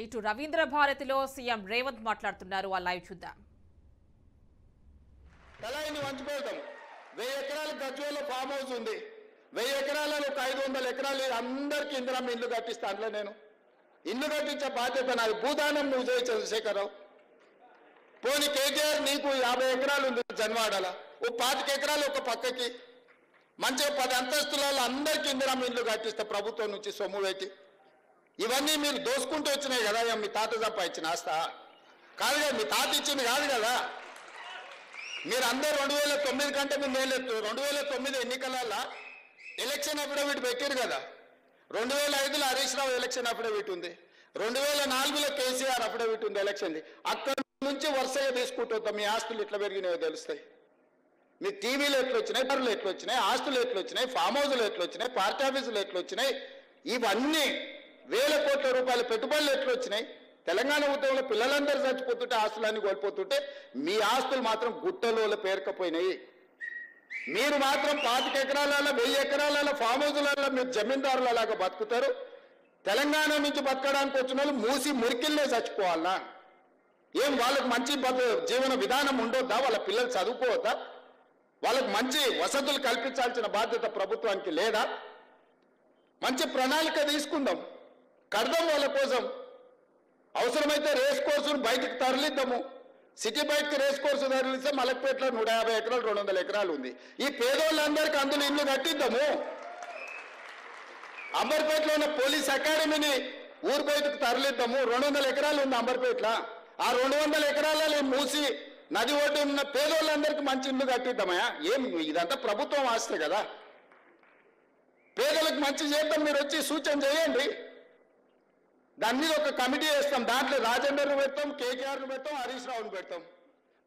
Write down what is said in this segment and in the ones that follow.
ఇటు రవీంద్ర భారతిలో సీఎం రేవంత్ మాట్లాడుతున్నారు. ఆ లైవ్ చూద్దాం. కళాయిని వంచిపోతాం. 1000 ఎకరాల గజ్వేల్లో ఫామ్ హౌస్ ఉంది. 1000 ఎకరాలలో 500 ఎకరాలు అందరికీ ఇందిరమ్మ ఇల్లు కట్టిస్తా. అందులో నేను ఇల్లు కట్టించే బాధ్యత నాది. భూదానం నువ్వు చేయి చంద్రశేఖరరావు. పోనీ కేటీఆర్ నీకు 50 ఎకరాలు ఉంది జన్వాడల, ఓ 25 ఎకరాలు ఒక పక్కకి మంచిగా 10 అంతస్తులలో అందరికీ ఇందిరమ్మ ఇల్లు కట్టిస్తా ప్రభుత్వం నుంచి సొమ్ము పెట్టి. ఇవన్నీ మీరు దోసుకుంటూ వచ్చినాయి కదా. మీ తాత సంపాదించిన ఆస్తా కాదు కదా, మీ తాత ఇచ్చింది కాదు కదా. మీరు అందరూ 2009 కంటే ముందు 2009 ఎన్నికలలో ఎలక్షన్ అఫిడవిట్ పెట్టారు కదా. 2005లో హరీష్ రావు ఎలక్షన్ అఫిడవిట్ ఉంది. 2004లో కేసీఆర్ అఫిడవిట్ ఉంది ఎలక్షన్ది. అక్కడి నుంచి వరుసగా తీసుకుంటూ మీ ఆస్తులు ఎట్లా పెరిగినాయో తెలుస్తాయి. మీ టీవీలు ఎట్లా వచ్చినాయి, పరులు ఎట్లా వచ్చినాయి, ఆస్తులు ఎట్లా వచ్చినాయి, ఫామ్ హౌస్లు ఎట్లా వచ్చినాయి, పార్టీ ఆఫీసులు ఎట్లా వచ్చినాయి, ఇవన్నీ 1000 కోట్ల రూపాయల పెట్టుబడులు ఎట్లా వచ్చినాయి. తెలంగాణ ఉద్యమంలో పిల్లలందరూ చచ్చిపోతుంటే ఆస్తులన్నీ కోల్పోతుంటే మీ ఆస్తులు మాత్రం గుట్టలో పేరుకపోయినాయి. మీరు మాత్రం 25 ఎకరాలలో 1000 ఎకరాలలో ఫామ్ హౌస్లలో మీరు జమీందారులలాగా బతుకుతారు. తెలంగాణ నుంచి బతకడానికి వచ్చిన వాళ్ళు మూసి మురికిల్లే చచ్చిపోవాలనా? ఏం వాళ్ళకు మంచి జీవన విధానం ఉండొద్దా? వాళ్ళ పిల్లలు చదువుకోవద్దా? వాళ్ళకు మంచి వసతులు కల్పించాల్సిన బాధ్యత ప్రభుత్వానికి లేదా? మంచి ప్రణాళిక తీసుకుందాం, కడదాం వాళ్ళ కోసం. అవసరమైతే రేస్ కోర్సును బయటకు తరలిద్దాము. సిటీ బయటకు రేస్ కోర్సు తరలిస్తే మలక్పేటలో 150 ఎకరాలు 200 ఎకరాలు ఉంది. ఈ పేదోళ్ళందరికీ అందులో ఇల్లు కట్టిద్దాము. అంబర్పేటలో ఉన్న పోలీస్ అకాడమీని ఊరు బయటకు తరలిద్దాము. 200 ఎకరాలు ఉంది అంబర్పేటలో. ఆ 200 ఎకరాలలో మూసి నది ఒడ్డు ఉన్న పేదోళ్ళందరికీ మంచి ఇల్లు కట్టిద్దామా? ఏం ఇదంతా ప్రభుత్వం ఆస్తే కదా. పేదలకు మంచి చేద్దాం. మీరు వచ్చి సూచన చేయండి. దాని మీద ఒక కమిటీ వేస్తాం. దాంట్లో రాజేందర్ను పెడతాం, కేకేఆర్ను పెడతాం, హరీష్ రావును పెడతాం,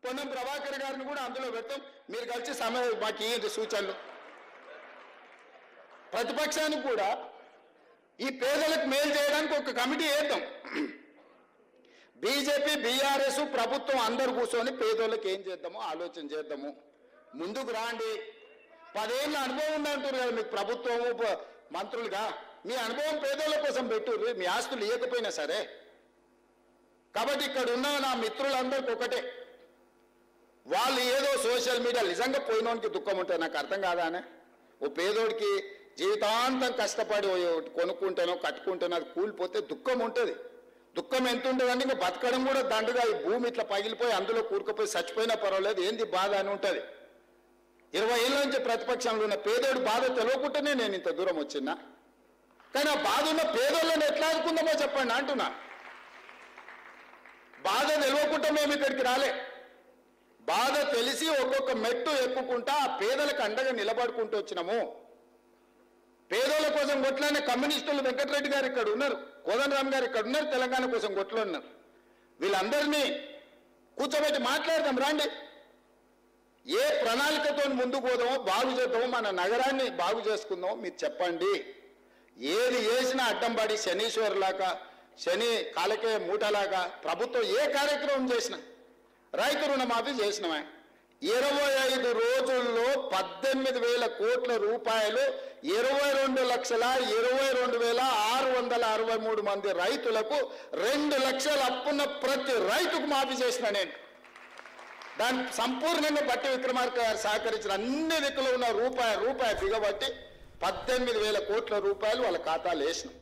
పొన్నం ప్రభాకర్ గారిని కూడా అందులో పెడతాం. మీరు కలిసి మాకు ఏంటి సూచనలు. ప్రతిపక్షానికి కూడా ఈ పేదలకు మేలు చేయడానికి ఒక కమిటీ వేద్దాం. బీజేపీ, బీఆర్ఎస్, ప్రభుత్వం అందరు కూర్చొని పేదోళ్ళకి ఏం చేద్దామో ఆలోచన చేద్దాము. ముందుకు రాండి. 10 ఏళ్ళ అనుభవం ఉందంటారు కదా మీకు ప్రభుత్వము, మంత్రులుగా. మీ అనుభవం పేదోళ్ళ కోసం పెట్టుర్రు, మీ ఆస్తులు ఇవ్వకపోయినా సరే. కాబట్టి ఇక్కడ ఉన్న నా మిత్రులందరికీ ఒకటే, వాళ్ళు ఏదో సోషల్ మీడియా నిజంగా పోయినోనికి దుఃఖం ఉంటుంది. నాకు అర్థం కాదానే. ఓ పేదోడికి జీవితాంతం కష్టపడి కొనుక్కుంటానో కట్టుకుంటానో అది కూలిపోతే దుఃఖం ఉంటుంది. దుఃఖం ఎంత ఉంటుందంటే ఇంకా బతకడం కూడా దండుగా. ఈ భూమి ఇట్లా పగిలిపోయి అందులో కూరుకుపోయి చచ్చిపోయినా పర్వాలేదు, ఏంది బాధ అని ఉంటుంది. 20 ఏళ్ళ నుంచి ప్రతిపక్షంలో ఉన్న పేదోడు బాధ తెలియకుండానే నేను ఇంత దూరం వచ్చినా. కానీ ఆ బాధ ఉన్న పేదోళ్ళని ఎట్లా ఆదుకుందామో చెప్పండి అంటున్నా. బాధ తెలియకుండా మేము ఇక్కడికి రాలే. బాధ తెలిసి ఒక్కొక్క మెట్టు ఎక్కుకుంటా ఆ పేదలకు అండగా నిలబడుకుంటూ వచ్చినాము. పేదోళ్ళ కోసం కొట్లాడిన కమ్యూనిస్టులు వెంకటరెడ్డి గారు ఇక్కడ ఉన్నారు, కోదండరామ్ గారు ఇక్కడ ఉన్నారు, తెలంగాణ కోసం కొట్లాడినారు. వీళ్ళందరినీ కూర్చోబెట్టి మాట్లాడదాం రండి. ఏ ప్రణాళికతో ముందుకు పోదామో, బాగు చేద్దామో, మన నగరాన్ని బాగు చేసుకుందామో మీరు చెప్పండి. ఏది చేసినా అడ్డం పడి శనీశ్వరులాగా, శని కాలకే మూటలాగా ప్రభుత్వం ఏ కార్యక్రమం చేసినా, రైతు రుణమాఫీ చేసినామే 25 రోజుల్లో 18,000 కోట్ల రూపాయలు 22,22,663 మంది రైతులకు 2 లక్షల అప్పున్న ప్రతి రైతుకు మాఫీ చేసిన నేను. దాన్ని సంపూర్ణంగా బట్టి విక్రమార్క గారు సహకరించిన అన్ని దిక్కులో ఉన్న రూపాయి బిగబట్టి 18,000 కోట్ల రూపాయలు వాళ్ళ ఖాతాలు వేసినాం.